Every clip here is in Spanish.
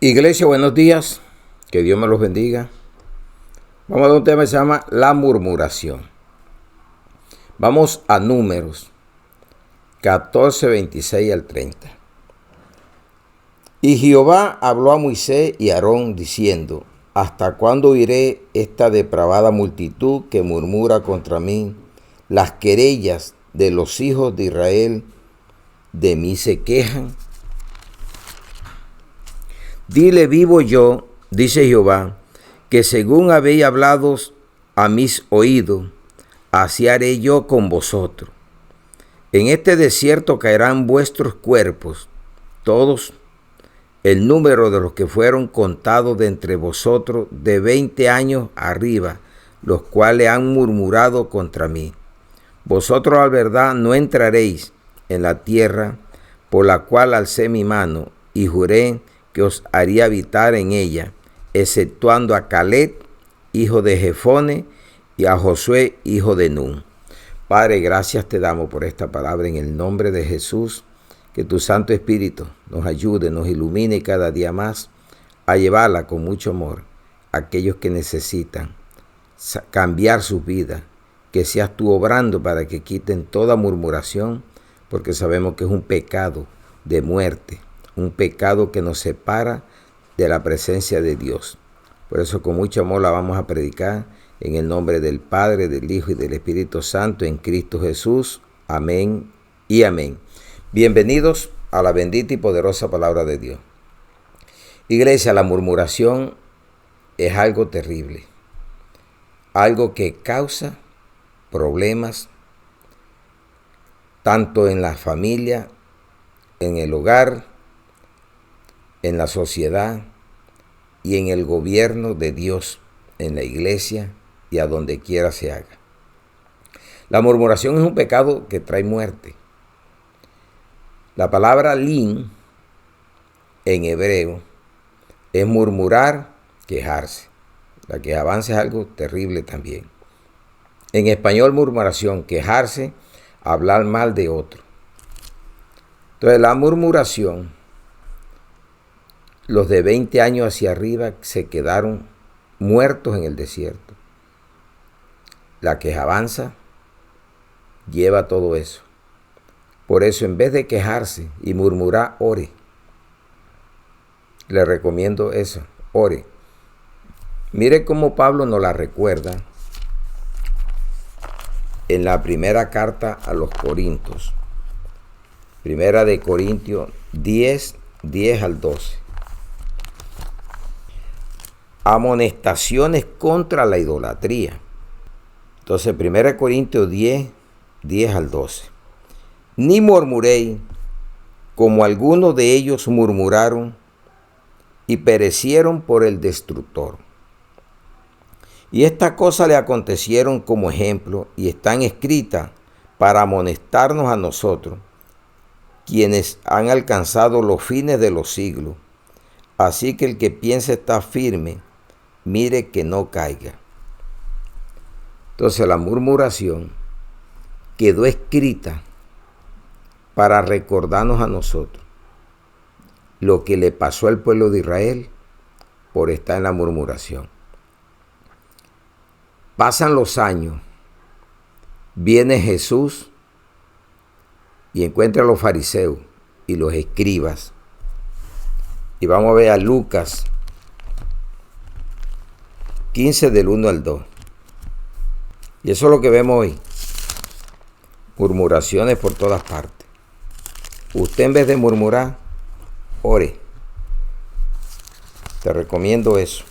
Iglesia, buenos días. Que Dios me los bendiga. Vamos a ver un tema que se llama la murmuración. Vamos a Números 14, 26 al 30. Y Jehová habló a Moisés y a Aarón diciendo: ¿Hasta cuándo oiré esta depravada multitud que murmura contra mí? Las querellas de los hijos de Israel de mí se quejan. Dile, vivo yo, dice Jehová, que según habéis hablado a mis oídos, así haré yo con vosotros. En este desierto caerán vuestros cuerpos, todos, el número de los que fueron contados de entre vosotros de 20 años arriba, los cuales han murmurado contra mí. Vosotros a la verdad no entraréis en la tierra por la cual alcé mi mano y juré que os haría habitar en ella, exceptuando a Caleb, hijo de Jefone, y a Josué, hijo de Nun. Padre, gracias te damos por esta palabra en el nombre de Jesús. Que tu Santo Espíritu nos ayude, nos ilumine cada día más a llevarla con mucho amor a aquellos que necesitan cambiar sus vidas. Que seas tú obrando para que quiten toda murmuración, porque sabemos que es un pecado de muerte, un pecado que nos separa de la presencia de Dios. Por eso con mucho amor la vamos a predicar en el nombre del Padre, del Hijo y del Espíritu Santo en Cristo Jesús. Amén y amén. Bienvenidos a la bendita y poderosa palabra de Dios. Iglesia, la murmuración es algo terrible, algo que causa problemas tanto en la familia, en el hogar, en la sociedad y en el gobierno de Dios, en la iglesia y a donde quiera se haga. La murmuración es un pecado que trae muerte. La palabra lin en hebreo es murmurar, quejarse. La quejabanza es algo terrible también. En español, murmuración, quejarse, hablar mal de otro. Entonces, la murmuración, los de 20 años hacia arriba se quedaron muertos en el desierto. La quejabanza lleva todo eso. Por eso, en vez de quejarse y murmurar, ore. Le recomiendo eso, ore. Mire cómo Pablo nos la recuerda en la primera carta a los Corintios. Primera de Corintios 10, 10 al 12. Amonestaciones contra la idolatría. Entonces, 1 Corintios 10, 10 al 12. Ni murmuréis, como algunos de ellos murmuraron y perecieron por el destructor. Y estas cosas le acontecieron como ejemplo y están escritas para amonestarnos a nosotros, quienes han alcanzado los fines de los siglos. Así que el que piense estar firme, mire que no caiga. Entonces la murmuración quedó escrita para recordarnos a nosotros lo que le pasó al pueblo de Israel por estar en la murmuración. Pasan los años, viene Jesús y encuentra a los fariseos y los escribas. Y vamos a ver a Lucas 15 del 1 al 2. Y eso es lo que vemos hoy. Murmuraciones por todas partes. Usted en vez de murmurar, ore. Te recomiendo eso.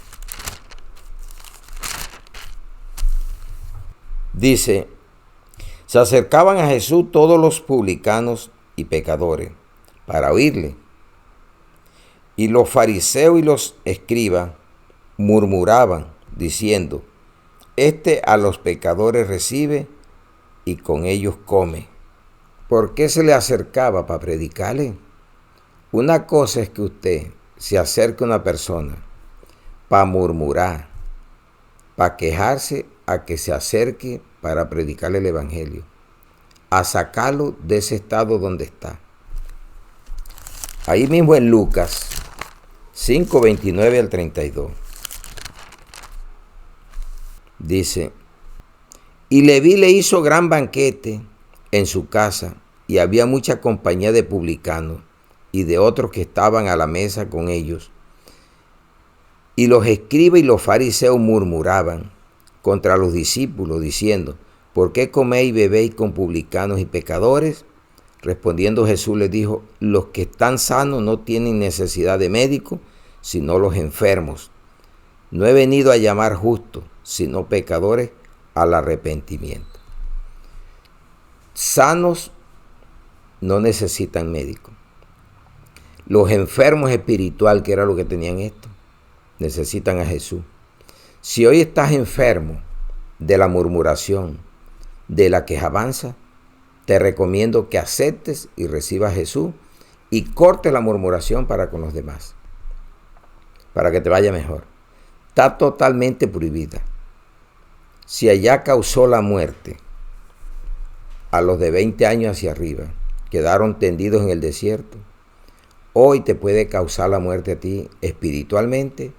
Dice, se acercaban a Jesús todos los publicanos y pecadores para oírle. Y los fariseos y los escribas murmuraban, diciendo: Este a los pecadores recibe y con ellos come. ¿Por qué se le acercaba? Para predicarle. Una cosa es que usted se acerque a una persona para murmurar, para quejarse, a que se acerque para predicarle el evangelio, a sacarlo de ese estado donde está. Ahí mismo en Lucas 5, 29 al 32. Dice, y Leví le hizo gran banquete en su casa, y había mucha compañía de publicanos y de otros que estaban a la mesa con ellos. Y los escribas y los fariseos murmuraban contra los discípulos, diciendo, ¿por qué coméis y bebéis con publicanos y pecadores? Respondiendo Jesús les dijo, los que están sanos no tienen necesidad de médico, sino los enfermos. No he venido a llamar justos, sino pecadores al arrepentimiento. Sanos no necesitan médico. Los enfermos espiritual, que era lo que tenían esto, necesitan a Jesús. Si hoy estás enfermo de la murmuración, de la quejanza, te recomiendo que aceptes y recibas a Jesús y cortes la murmuración para con los demás, para que te vaya mejor. Está totalmente prohibida. Si allá causó la muerte a los de 20 años hacia arriba, quedaron tendidos en el desierto, hoy te puede causar la muerte a ti espiritualmente,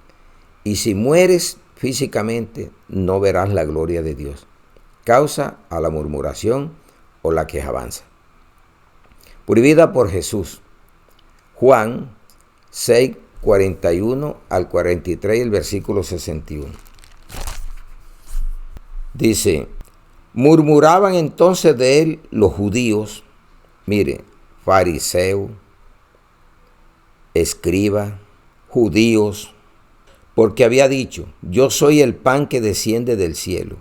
y si mueres físicamente no verás la gloria de Dios. Causa a la murmuración o la quejanza. Prohibida por Jesús. Juan 6, 41 al 43, el versículo 61. Dice, murmuraban entonces de él los judíos, mire, fariseos, escribas, judíos, porque había dicho, yo soy el pan que desciende del cielo.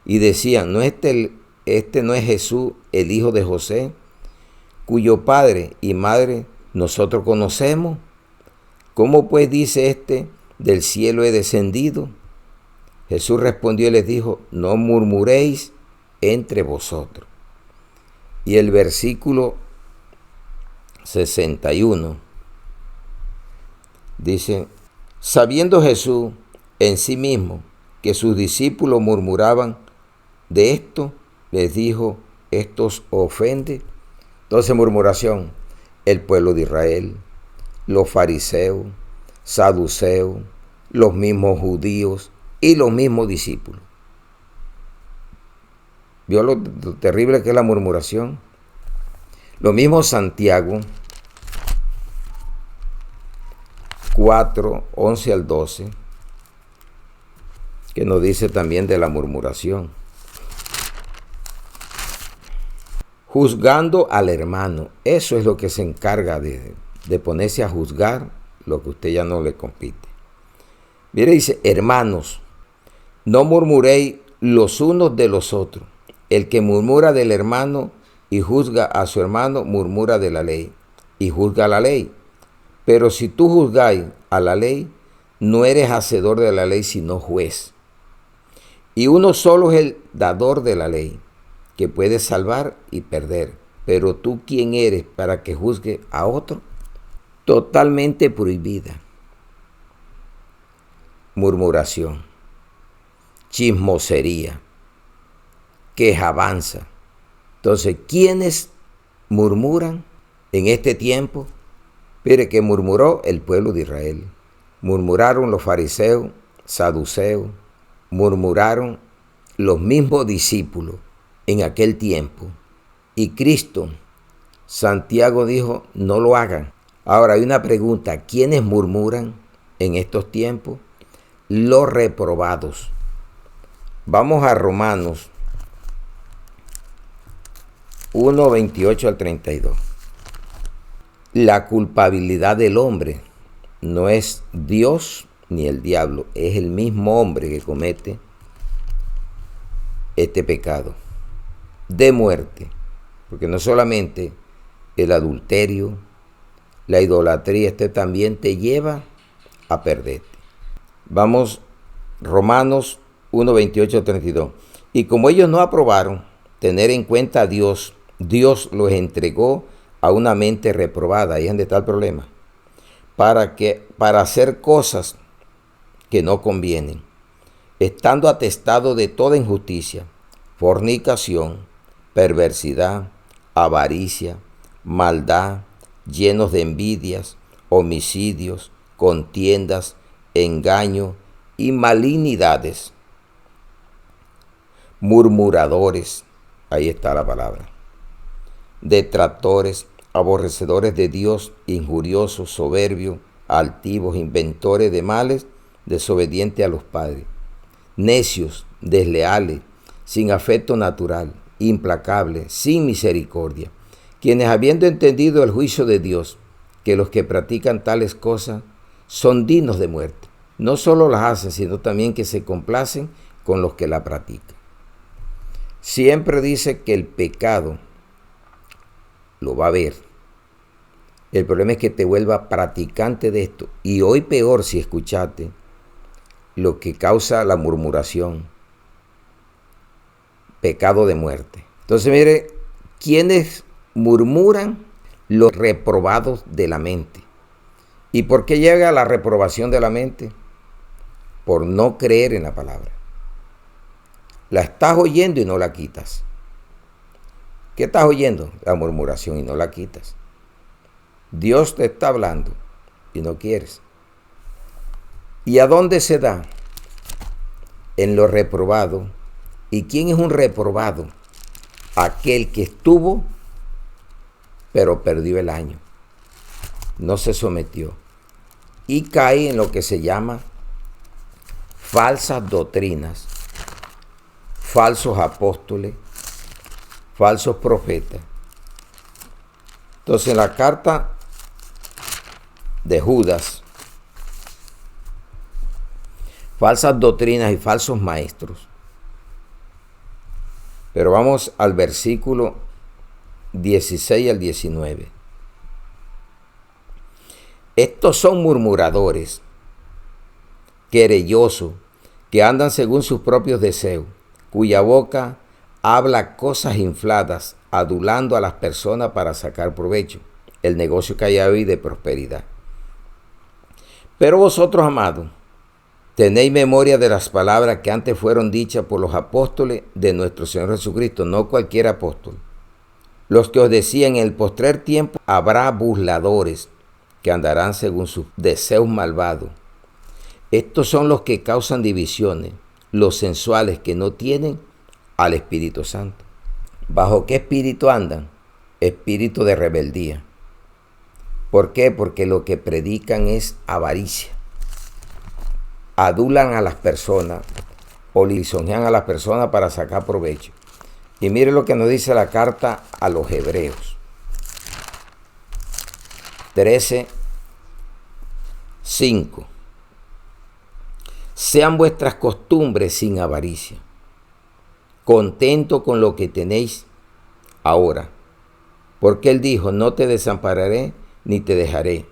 Y decían, ¿no este no es Jesús, el hijo de José, cuyo padre y madre nosotros conocemos? ¿Cómo pues dice del cielo he descendido? Jesús respondió y les dijo, no murmuréis entre vosotros. Y el versículo 61 dice, sabiendo Jesús en sí mismo que sus discípulos murmuraban de esto, les dijo, ¿esto os ofende? Entonces, murmuración, el pueblo de Israel, los fariseos, saduceos, los mismos judíos y los mismos discípulos. ¿Vio lo terrible que es la murmuración? Lo mismo Santiago 4, 11 al 12, que nos dice también de la murmuración. Juzgando al hermano, eso es lo que se encarga de ponerse a juzgar lo que usted ya no le compite. Mire, dice, hermanos, no murmuréis los unos de los otros. El que murmura del hermano y juzga a su hermano, murmura de la ley y juzga la ley. Pero si tú juzgáis a la ley, no eres hacedor de la ley, sino juez. Y uno solo es el dador de la ley, que puede salvar y perder. Pero tú, ¿quién eres para que juzgue a otro? Totalmente prohibida. Murmuración, chismosería, quejanza. Entonces, ¿quiénes murmuran en este tiempo? Mire que murmuró el pueblo de Israel. Murmuraron los fariseos, saduceos, murmuraron los mismos discípulos en aquel tiempo. Y Cristo, Santiago dijo, no lo hagan. Ahora hay una pregunta, ¿quiénes murmuran en estos tiempos? Los reprobados. Vamos a Romanos 1, 28 al 32. La culpabilidad del hombre no es Dios ni el diablo, es el mismo hombre que comete este pecado de muerte, porque no solamente el adulterio, la idolatría, también te lleva a perderte. Vamos, Romanos 1, 28 al 32. Y como ellos no aprobaron tener en cuenta a Dios, Dios los entregó a una mente reprobada. Ahí es donde está el problema. Para hacer cosas que no convienen, estando atestado de toda injusticia, fornicación, perversidad, avaricia, maldad, llenos de envidias, homicidios, contiendas, engaño y malignidades, murmuradores, ahí está la palabra, detractores, aborrecedores de Dios, injuriosos, soberbios, altivos, inventores de males, desobedientes a los padres, necios, desleales, sin afecto natural, implacables, sin misericordia, quienes habiendo entendido el juicio de Dios, que los que practican tales cosas son dignos de muerte, no solo las hacen, sino también que se complacen con los que la practican. Siempre dice que el pecado lo va a ver. El problema es que te vuelva practicante de esto. Y hoy peor si escuchaste lo que causa la murmuración. Pecado de muerte. Entonces mire, ¿quiénes murmuran? Los reprobados de la mente. ¿Y por qué llega la reprobación de la mente? Por no creer en la palabra. La estás oyendo y no la quitas. ¿Qué estás oyendo? La murmuración y no la quitas. Dios te está hablando y no quieres. ¿Y a dónde se da? En lo reprobado. ¿Y quién es un reprobado? Aquel que estuvo, pero perdió el año. No se sometió. Y cae en lo que se llama falsas doctrinas, falsos apóstoles, falsos profetas. Entonces, en la carta de Judas, falsas doctrinas y falsos maestros. Pero vamos al versículo 16 al 19. Estos son murmuradores, querellosos, que andan según sus propios deseos, cuya boca habla cosas infladas, adulando a las personas para sacar provecho. El negocio que hay hoy de prosperidad. Pero vosotros, amados, tenéis memoria de las palabras que antes fueron dichas por los apóstoles de nuestro Señor Jesucristo, no cualquier apóstol. Los que os decían: en el postrer tiempo habrá burladores que andarán según sus deseos malvados. Estos son los que causan divisiones, los sensuales que no tienen al Espíritu Santo. ¿Bajo qué espíritu andan? Espíritu de rebeldía. ¿Por qué? Porque lo que predican es avaricia. Adulan a las personas o lisonjean a las personas para sacar provecho. Y mire lo que nos dice la carta a los Hebreos. 13:5. Sean vuestras costumbres sin avaricia, contento con lo que tenéis ahora. Porque Él dijo: no te desampararé ni te dejaré.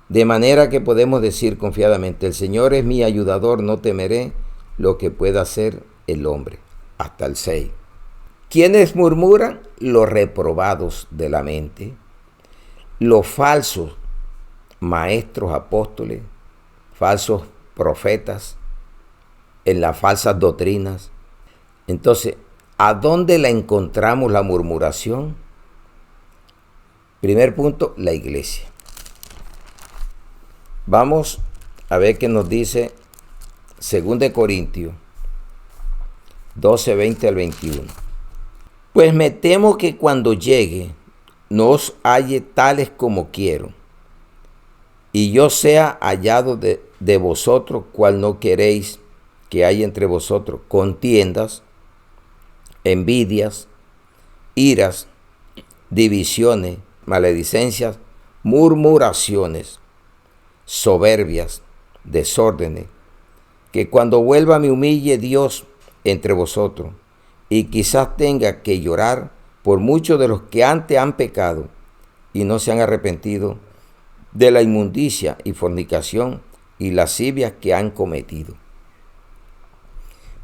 De manera que podemos decir confiadamente: el Señor es mi ayudador, no temeré lo que pueda hacer el hombre. Hasta el 6. ¿Quiénes murmuran? Los reprobados de la mente, los falsos maestros, apóstoles, falsos profetas, en las falsas doctrinas. Entonces, ¿a dónde la encontramos la murmuración? Primer punto, la iglesia. Vamos a ver qué nos dice 2 Corintios 12:20 al 21. Pues me temo que cuando llegue no os halle tales como quiero, y yo sea hallado de vosotros, cual no queréis que haya entre vosotros contiendas, envidias, iras, divisiones, maledicencias, murmuraciones, soberbias, desórdenes, que cuando vuelva me humille Dios entre vosotros, y quizás tenga que llorar por muchos de los que antes han pecado y no se han arrepentido de la inmundicia y fornicación y lascivias que han cometido.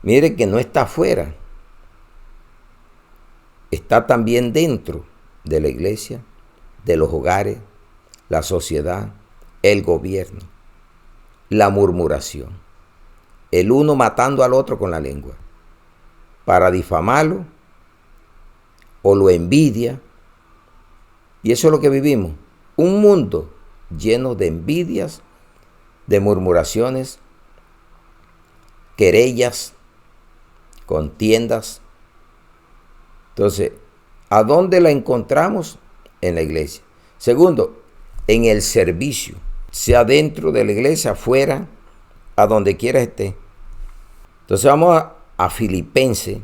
Mire que no está afuera, está también dentro de la iglesia, de los hogares, la sociedad, el gobierno, la murmuración, el uno matando al otro con la lengua para difamarlo o lo envidia. Y eso es lo que vivimos, un mundo lleno de envidias de murmuraciones, querellas, contiendas. Entonces, ¿a dónde la encontramos? En la iglesia. Segundo, en el servicio, sea dentro de la iglesia, afuera, a donde quiera esté. Entonces vamos a Filipenses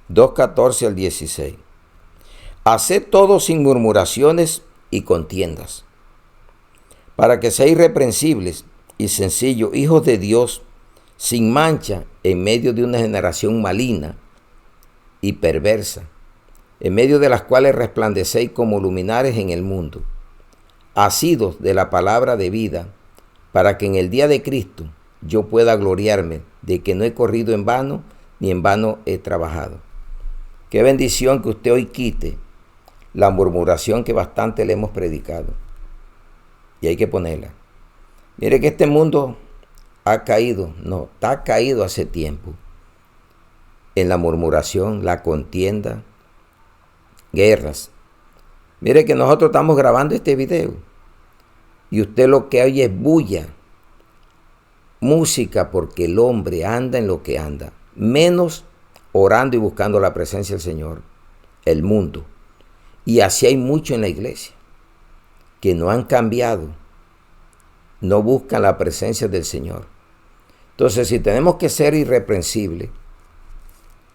2:14 al 16. Haced todo sin murmuraciones y contiendas, para que seáis irreprensibles y sencillos, hijos de Dios, sin mancha, en medio de una generación maligna y perversa, en medio de las cuales resplandecéis como luminares en el mundo, asidos de la palabra de vida, para que en el día de Cristo yo pueda gloriarme de que no he corrido en vano, ni en vano he trabajado. Qué bendición que usted hoy quite la murmuración que bastante le hemos predicado. Y hay que ponerla. Mire que este mundo ha caído, no, está caído hace tiempo en la murmuración, la contienda, guerras. Mire que nosotros estamos grabando este video y usted lo que oye es bulla, música, porque el hombre anda en lo que anda, menos orando y buscando la presencia del Señor, el mundo. Y así hay mucho en la iglesia que no han cambiado, no buscan la presencia del Señor. Entonces, si tenemos que ser irreprensibles,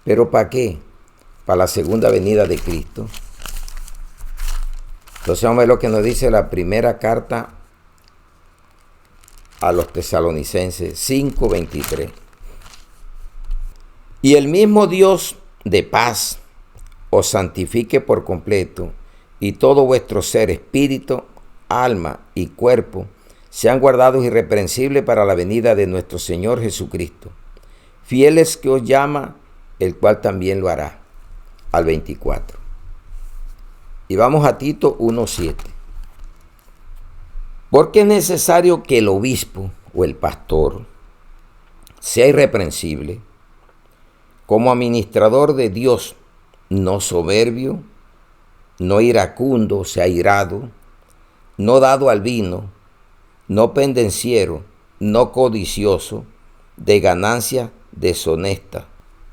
¿pero para qué? Para la segunda venida de Cristo. Entonces vamos a ver lo que nos dice la primera carta a los Tesalonicenses 5:23. Y el mismo Dios de paz os santifique por completo, y todo vuestro ser, espíritu, alma y cuerpo, sean guardados irreprensibles para la venida de nuestro Señor Jesucristo. Fieles que os llama, el cual también lo hará. Al 24. Y vamos a Tito 1:7. Porque es necesario que el obispo o el pastor sea irreprensible, como administrador de Dios, no soberbio, no iracundo, o sea, airado, no dado al vino, no pendenciero, no codicioso, de ganancia deshonesta.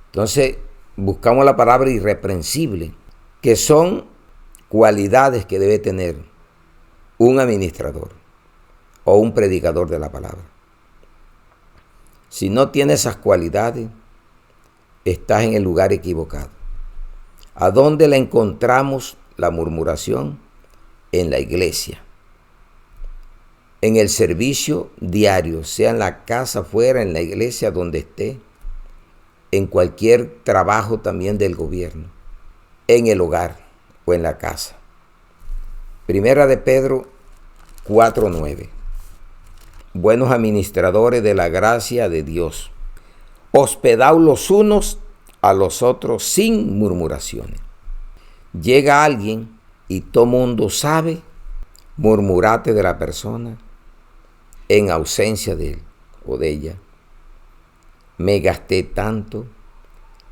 Entonces, buscamos la palabra irreprensible, que son cualidades que debe tener un administrador o un predicador de la palabra. Si no tiene esas cualidades, estás en el lugar equivocado. ¿A dónde la encontramos la murmuración? En la iglesia. En el servicio diario, sea en la casa, fuera, en la iglesia, donde esté. En cualquier trabajo también del gobierno. En el hogar o en la casa. Primera de Pedro 4:9. Buenos administradores de la gracia de Dios, hospedaos los unos a los otros sin murmuraciones. Llega alguien y todo mundo sabe, murmurate de la persona en ausencia de él o de ella. Me gasté tanto,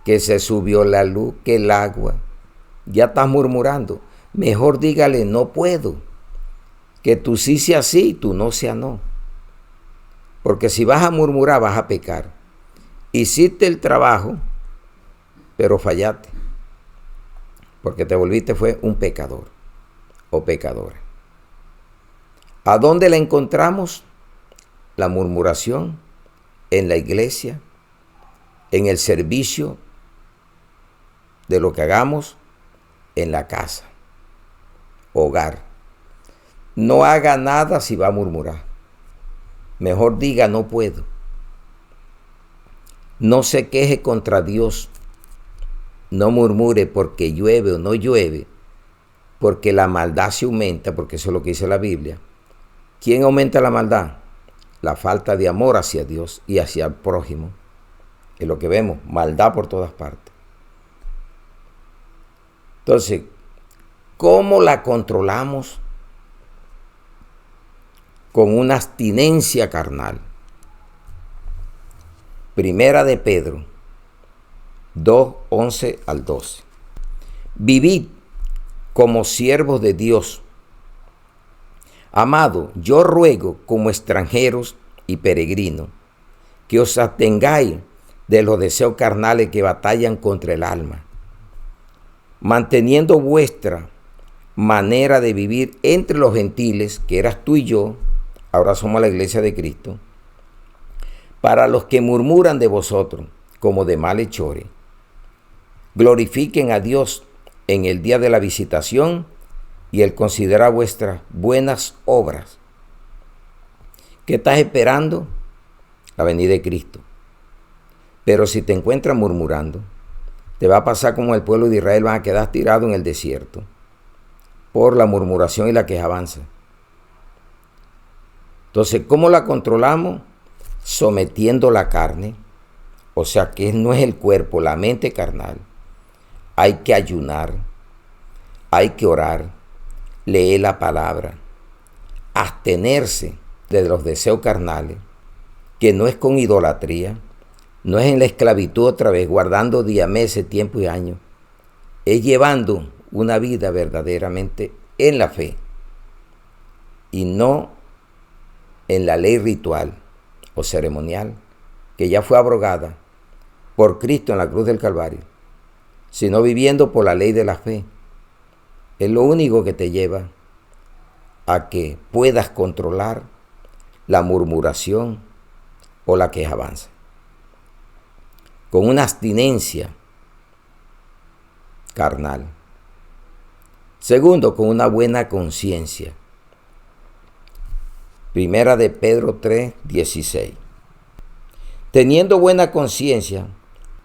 que se subió la luz, que el agua. Ya estás murmurando. Mejor dígale, no puedo. Que tú sí sea sí, tú no sea no. Porque si vas a murmurar, vas a pecar. Hiciste el trabajo, pero fallaste. Porque te volviste fue un pecador o pecadora. ¿A dónde la encontramos? La murmuración en la iglesia, en el servicio de lo que hagamos, en la casa, hogar. No haga nada si va a murmurar. Mejor diga, no puedo. No se queje contra Dios. No murmure porque llueve o no llueve, porque la maldad se aumenta, porque eso es lo que dice la Biblia. ¿Quién aumenta la maldad? La falta de amor hacia Dios y hacia el prójimo. Es lo que vemos, maldad por todas partes. Entonces, ¿cómo la controlamos? Con una abstinencia carnal. Primera de Pedro 2:11 al 12. Vivid como siervos de Dios, Amado, yo ruego como extranjeros y peregrinos que os abstengáis de los deseos carnales que batallan contra el alma, manteniendo vuestra manera de vivir entre los gentiles, que eras tú y yo, ahora somos la iglesia de Cristo, para los que murmuran de vosotros como de malhechores. Glorifiquen a Dios en el día de la visitación y el considerar vuestras buenas obras. ¿Qué estás esperando? La venida de Cristo. Pero si te encuentras murmurando, te va a pasar como el pueblo de Israel, van a quedar tirados en el desierto por la murmuración y la quejanza. Entonces, ¿cómo la controlamos? Sometiendo la carne, o sea que no es el cuerpo, la mente carnal. Hay que ayunar, hay que orar, leer la palabra, abstenerse de los deseos carnales, que no es con idolatría, no es en la esclavitud otra vez, guardando días, meses, tiempo y años, es llevando una vida verdaderamente en la fe y no en la ley ritual o ceremonial que ya fue abrogada por Cristo en la cruz del Calvario, sino viviendo por la ley de la fe. Es lo único que te lleva a que puedas controlar la murmuración o la quejanza con una abstinencia carnal. Segundo, con una buena conciencia. Primera de Pedro 3:16. Teniendo buena conciencia,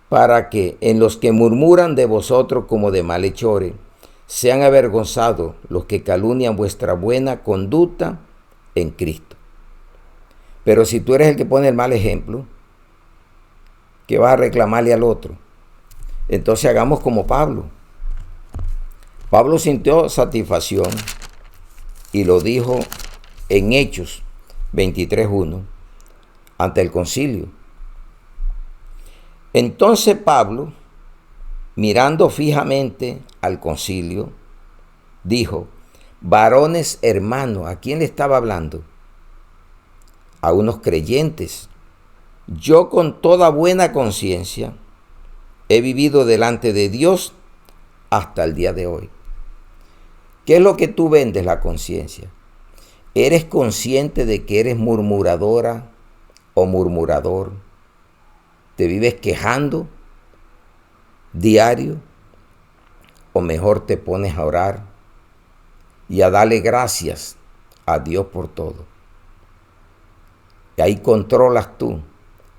para que en los que murmuran de vosotros como de malhechores, sean avergonzados los que calumnian vuestra buena conducta en Cristo. Pero si tú eres el que pone el mal ejemplo, ¿qué vas a reclamarle al otro? Entonces hagamos como Pablo. Pablo sintió satisfacción y lo dijo en Hechos 23:1 ante el concilio. Entonces Pablo, mirando fijamente al concilio, dijo: varones hermanos, ¿a quién le estaba hablando? A unos creyentes. Yo con toda buena conciencia he vivido delante de Dios hasta el día de hoy. ¿Qué es lo que tú vendes? La conciencia. ¿Eres consciente de que eres murmuradora o murmurador? ¿Te vives quejando diario? ¿O mejor te pones a orar y a darle gracias a Dios por todo? Y ahí controlas tú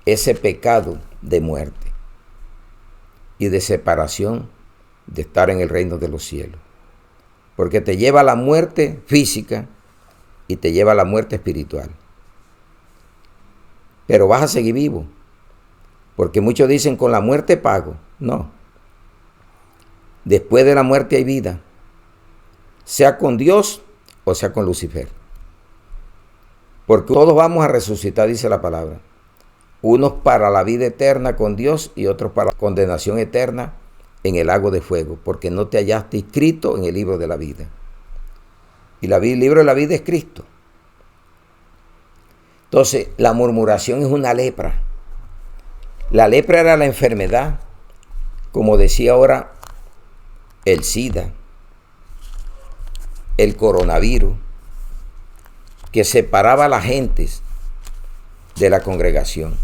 ese pecado de muerte y de separación de estar en el reino de los cielos. Porque te lleva a la muerte física y te lleva a la muerte espiritual. Pero vas a seguir vivo. Porque muchos dicen, con la muerte pago. No. Después de la muerte hay vida. Sea con Dios o sea con Lucifer. Porque todos vamos a resucitar, dice la palabra. Unos para la vida eterna con Dios y otros para la condenación eterna en el lago de fuego, porque no te hallaste inscrito en el libro de la vida. Y el libro de la vida es Cristo. Entonces, la murmuración es una lepra. La lepra era la enfermedad, como decía ahora, el SIDA, el coronavirus, que separaba a las gentes de la congregación.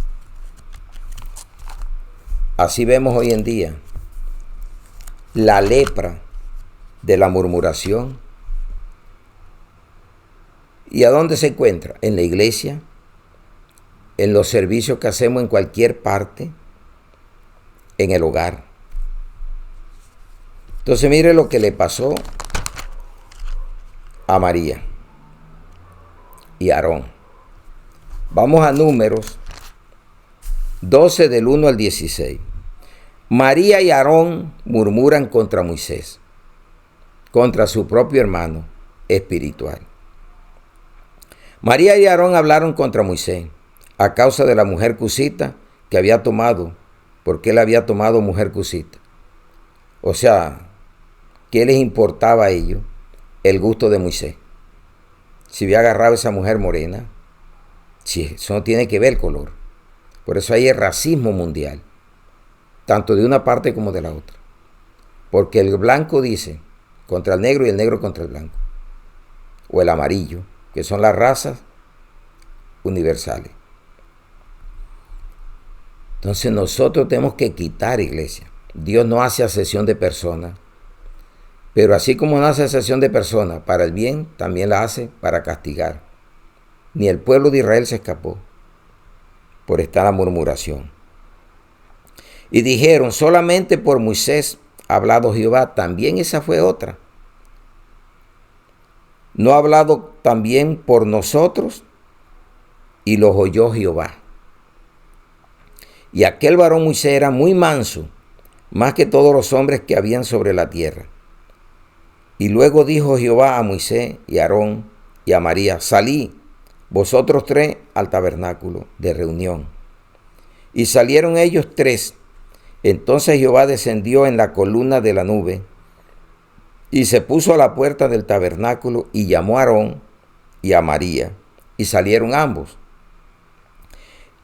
Así vemos hoy en día la lepra de la murmuración. ¿Y a dónde se encuentra? En la iglesia, en los servicios que hacemos en cualquier parte, en el hogar. Entonces mire lo que le pasó a María y Aarón. Vamos a Números 12 del 1 al 16. María y Aarón murmuran contra Moisés, contra su propio hermano espiritual. María y Aarón hablaron contra Moisés a causa de la mujer cusita que había tomado, porque él había tomado mujer cusita. O sea, ¿qué les importaba a ellos el gusto de Moisés? si había agarrado a esa mujer morena. Sí, eso no tiene que ver el color. Por eso hay el racismo mundial, tanto de una parte como de la otra. Porque el blanco dice contra el negro y el negro contra el blanco. O el amarillo, que son las razas universales. Entonces nosotros tenemos que quitar, iglesia. Dios no hace acepción de personas. Pero así como no hace acepción de personas para el bien, también la hace para castigar. Ni el pueblo de Israel se escapó por esta la murmuración. Y dijeron, solamente por Moisés ha hablado Jehová. También esa fue otra. ¿No ha hablado también por nosotros? Y los oyó Jehová. Y aquel varón Moisés era muy manso, más que todos los hombres que habían sobre la tierra. Y luego dijo Jehová a Moisés y a Aarón y a María, salid vosotros tres al tabernáculo de reunión. Y salieron ellos tres. Entonces Jehová descendió en la columna de la nube y se puso a la puerta del tabernáculo y llamó a Aarón y a María. Y salieron ambos.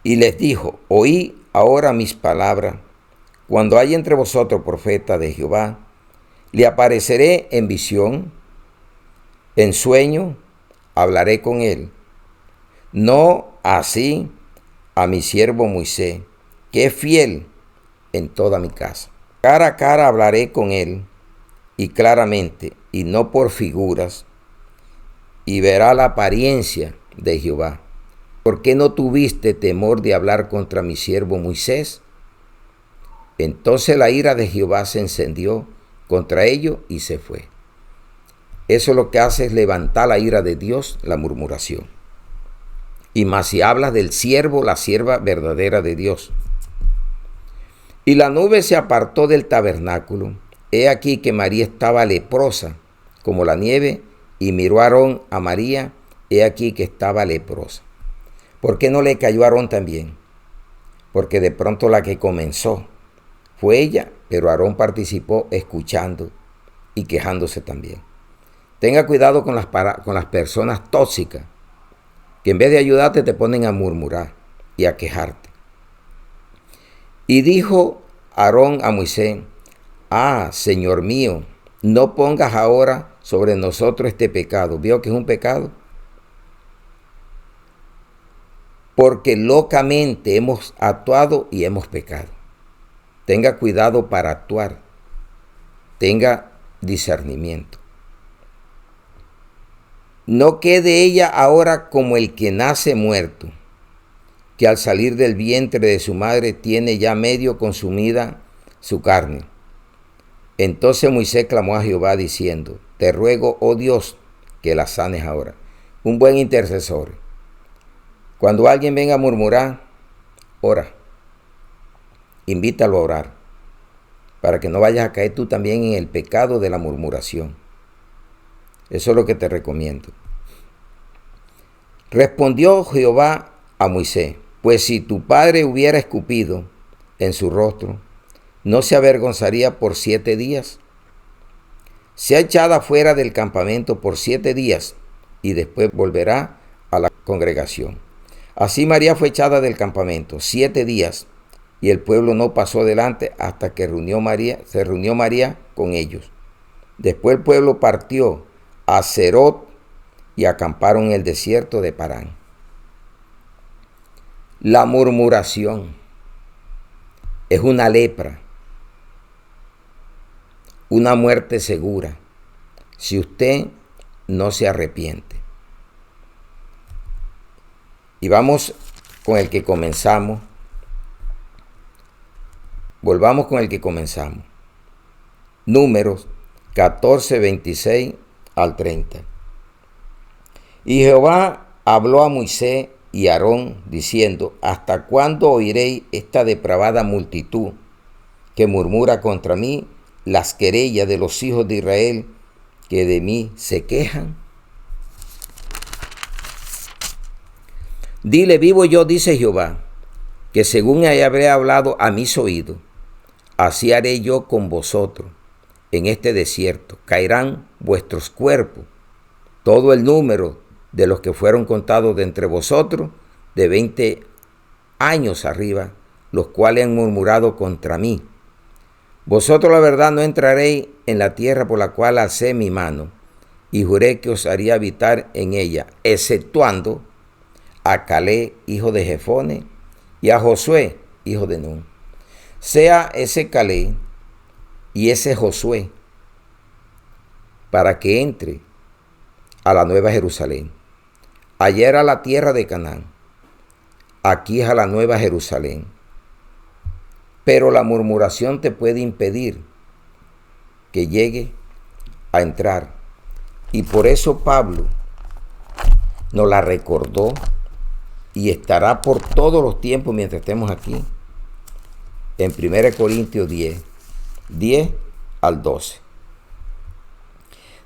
Y les dijo, oí ahora mis palabras. Cuando haya entre vosotros profeta de Jehová, le apareceré en visión, en sueño, hablaré con él. No así a mi siervo Moisés, que es fiel en toda mi casa. Cara a cara hablaré con él, y claramente, y no por figuras, y verá la apariencia de Jehová. ¿Por qué no tuviste temor de hablar contra mi siervo Moisés? Entonces la ira de Jehová se encendió contra ellos y se fue. Eso lo que hace es levantar la ira de Dios, la murmuración. Y más si hablas del siervo, la sierva verdadera de Dios. Y la nube se apartó del tabernáculo. He aquí que María estaba leprosa, como la nieve, y miró a Aarón a María, he aquí que estaba leprosa. ¿Por qué no le cayó a Aarón también? Porque de pronto la que comenzó fue ella, pero Aarón participó escuchando y quejándose también. Tenga cuidado con las personas tóxicas, que en vez de ayudarte te ponen a murmurar y a quejarte. Y dijo Aarón a Moisés, Señor mío, no pongas ahora sobre nosotros este pecado. ¿Vio que es un pecado? Porque locamente hemos actuado y hemos pecado. Tenga cuidado para actuar. Tenga discernimiento. No quede ella ahora como el que nace muerto, que al salir del vientre de su madre tiene ya medio consumida su carne. Entonces Moisés clamó a Jehová diciendo, te ruego, oh Dios, que la sanes ahora. Un buen intercesor. Cuando alguien venga a murmurar, ora. Invítalo a orar, para que no vayas a caer tú también en el pecado de la murmuración. Eso es lo que te recomiendo. Respondió Jehová a Moisés, pues si tu padre hubiera escupido en su rostro, ¿no se avergonzaría por 7 días? Sea echada fuera del campamento por 7 días y después volverá a la congregación. Así María fue echada del campamento 7 días y el pueblo no pasó delante hasta que se reunió María con ellos. Después el pueblo partió a Serot y acamparon en el desierto de Parán. La murmuración es una lepra, una muerte segura, si usted no se arrepiente. Y vamos con el que comenzamos. Volvamos con el que comenzamos. Números 14, 26 al 30. Y Jehová habló a Moisés y a Aarón diciendo, ¿hasta cuándo oiréis esta depravada multitud que murmura contra mí las querellas de los hijos de Israel que de mí se quejan? Dile, vivo yo, dice Jehová, que según habré hablado a mis oídos, así haré yo con vosotros en este desierto. Caerán vuestros cuerpos, todo el número de los que fueron contados de entre vosotros, de 20 años arriba, los cuales han murmurado contra mí. Vosotros la verdad no entraréis en la tierra por la cual alcé mi mano, y juré que os haría habitar en ella, exceptuando a Caleb, hijo de Jefone, y a Josué, hijo de Nun. Sea ese Caleb y ese Josué para que entre a la nueva Jerusalén. Allá era la tierra de Canaán, aquí es a la nueva Jerusalén. Pero la murmuración te puede impedir que llegue a entrar. Y por eso Pablo nos la recordó y estará por todos los tiempos mientras estemos aquí. En 1 Corintios 10 al 12.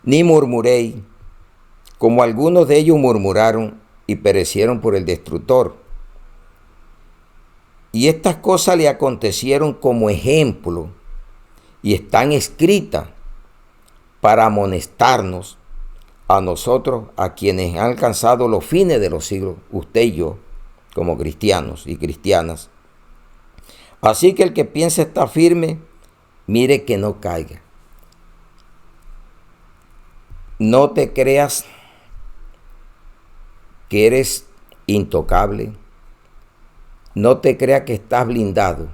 Ni murmuréis, como algunos de ellos murmuraron y perecieron por el destructor. Y estas cosas le acontecieron como ejemplo y están escritas para amonestarnos a nosotros, a quienes han alcanzado los fines de los siglos, usted y yo, como cristianos y cristianas. Así que el que piensa estar firme, mire que no caiga. No te creas que eres intocable. No te creas que estás blindado,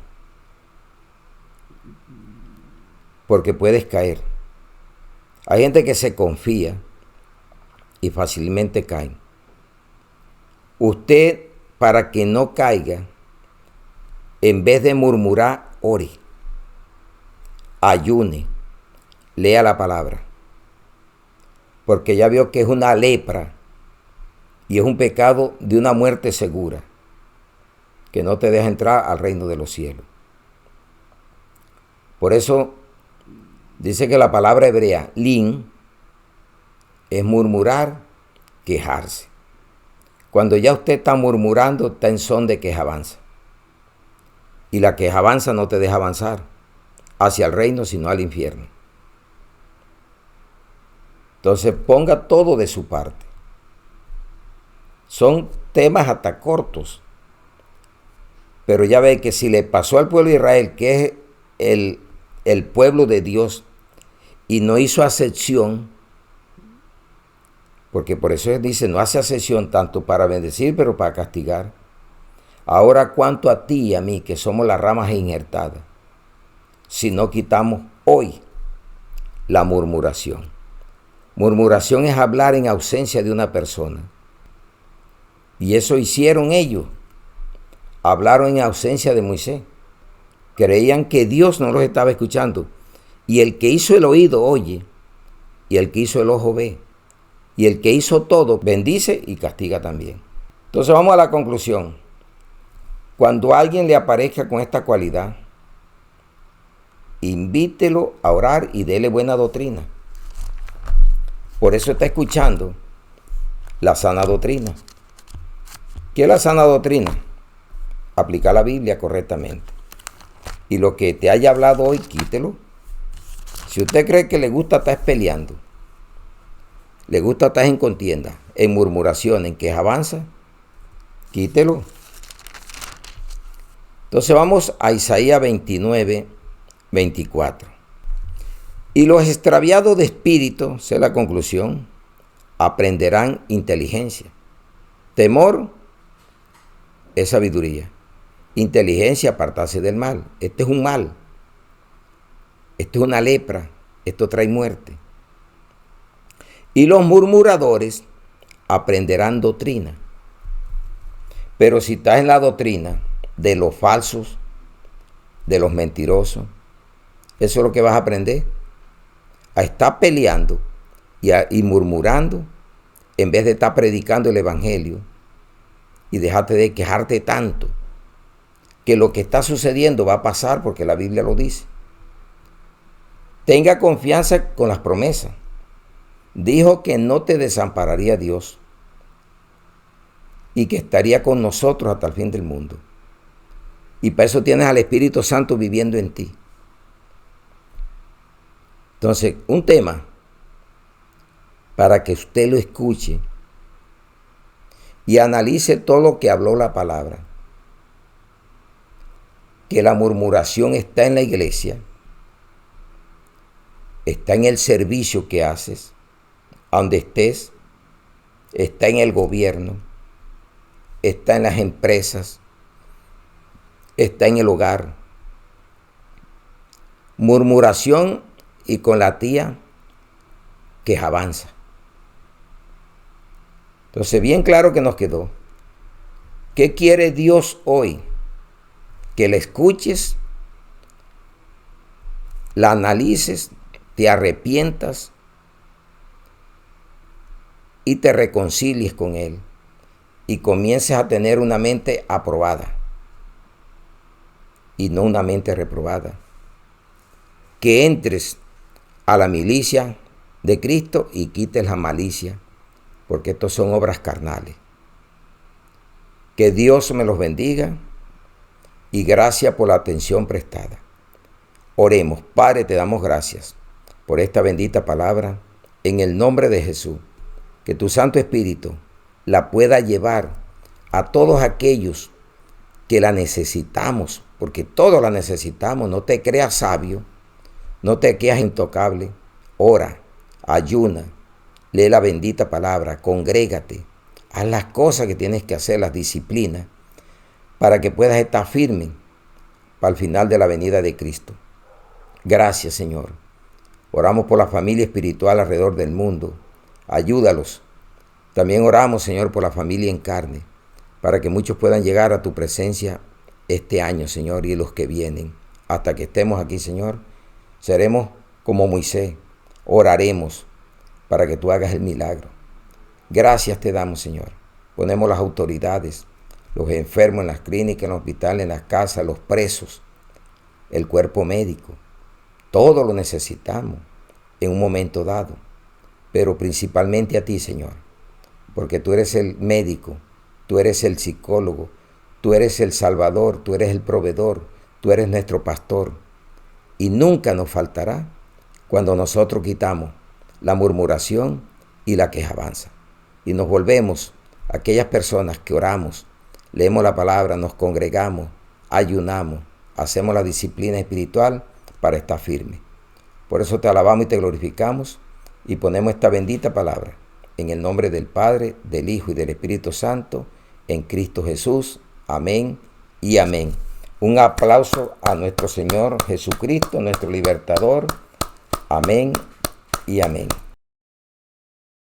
porque puedes caer. Hay gente que se confía y fácilmente cae. Usted, para que no caiga, en vez de murmurar, ore, ayune, lea la palabra, porque ya vio que es una lepra y es un pecado de una muerte segura, que no te deja entrar al reino de los cielos. Por eso dice que la palabra hebrea, lin, es murmurar, quejarse. Cuando ya usted está murmurando, está en son de quejabanza. Y la quejabanza no te deja avanzar hacia el reino, sino al infierno. Entonces ponga todo de su parte. Son temas hasta cortos. Pero ya ve que si le pasó al pueblo de Israel, que es el pueblo de Dios, y no hizo acepción, porque por eso dice, no hace acepción tanto para bendecir, pero para castigar. Ahora cuanto a ti y a mí, que somos las ramas injertadas, si no quitamos hoy la murmuración. Murmuración es hablar en ausencia de una persona. Y eso hicieron ellos. Hablaron en ausencia de Moisés. Creían que Dios no los estaba escuchando. Y el que hizo el oído oye, y el que hizo el ojo ve, y el que hizo todo bendice y castiga también. Entonces vamos a la conclusión. Cuando alguien le aparezca con esta cualidad, invítelo a orar y dele buena doctrina. Por eso está escuchando la sana doctrina. ¿Qué es la sana doctrina? Aplicar la Biblia correctamente. Y lo que te haya hablado hoy, quítelo. Si usted cree que le gusta estar peleando, le gusta estar en contienda, en murmuración, en quejabanza, quítelo. Entonces vamos a Isaías 29, 24. Y los extraviados de espíritu, esa es la conclusión, aprenderán inteligencia. Temor es sabiduría. Inteligencia, apartarse del mal. Este es un mal. Esto es una lepra. Esto trae muerte. Y los murmuradores aprenderán doctrina. Pero si estás en la doctrina de los falsos, de los mentirosos, eso es lo que vas a aprender. A estar peleando y murmurando en vez de estar predicando el evangelio, y dejarte de quejarte tanto, que lo que está sucediendo va a pasar porque la Biblia lo dice. Tenga confianza con las promesas. Dijo que no te desampararía Dios y que estaría con nosotros hasta el fin del mundo. Y para eso tienes al Espíritu Santo viviendo en ti. Entonces, un tema para que usted lo escuche y analice todo lo que habló la palabra. Que la murmuración está en la iglesia, está en el servicio que haces, a donde estés, está en el gobierno, está en las empresas, está en el hogar. Murmuración y con la tía quejabanza. Entonces, bien claro que nos quedó. ¿Qué quiere Dios hoy? Que la escuches, la analices, te arrepientas y te reconcilies con Él y comiences a tener una mente aprobada y no una mente reprobada. Que entres a la milicia de Cristo y quites la malicia, porque estos son obras carnales. Que Dios me los bendiga y gracias por la atención prestada. Oremos. Padre, te damos gracias por esta bendita palabra en el nombre de Jesús. Que tu Santo Espíritu la pueda llevar a todos aquellos que la necesitamos, porque todos la necesitamos. No te creas sabio, no te creas intocable. Ora, ayuna, lee la bendita palabra, congrégate, haz las cosas que tienes que hacer, las disciplinas, para que puedas estar firme para el final de la venida de Cristo. Gracias, Señor. Oramos por la familia espiritual alrededor del mundo. Ayúdalos. También oramos, Señor, por la familia en carne, para que muchos puedan llegar a tu presencia este año, Señor, y los que vienen. Hasta que estemos aquí, Señor, seremos como Moisés. Oraremos para que tú hagas el milagro. Gracias te damos, Señor. Ponemos las autoridades, los enfermos en las clínicas, en los hospitales, en las casas, los presos, el cuerpo médico. Todo lo necesitamos en un momento dado, pero principalmente a ti, Señor, porque tú eres el médico, tú eres el psicólogo, tú eres el salvador, tú eres el proveedor, tú eres nuestro pastor, y nunca nos faltará cuando nosotros quitamos la murmuración y la quejabanza y nos volvemos aquellas personas que oramos, leemos la palabra, nos congregamos, ayunamos, hacemos la disciplina espiritual para estar firme. Por eso te alabamos y te glorificamos y ponemos esta bendita palabra en el nombre del Padre, del Hijo y del Espíritu Santo, en Cristo Jesús. Amén y amén. Un aplauso a nuestro Señor Jesucristo, nuestro libertador. Amén y amén.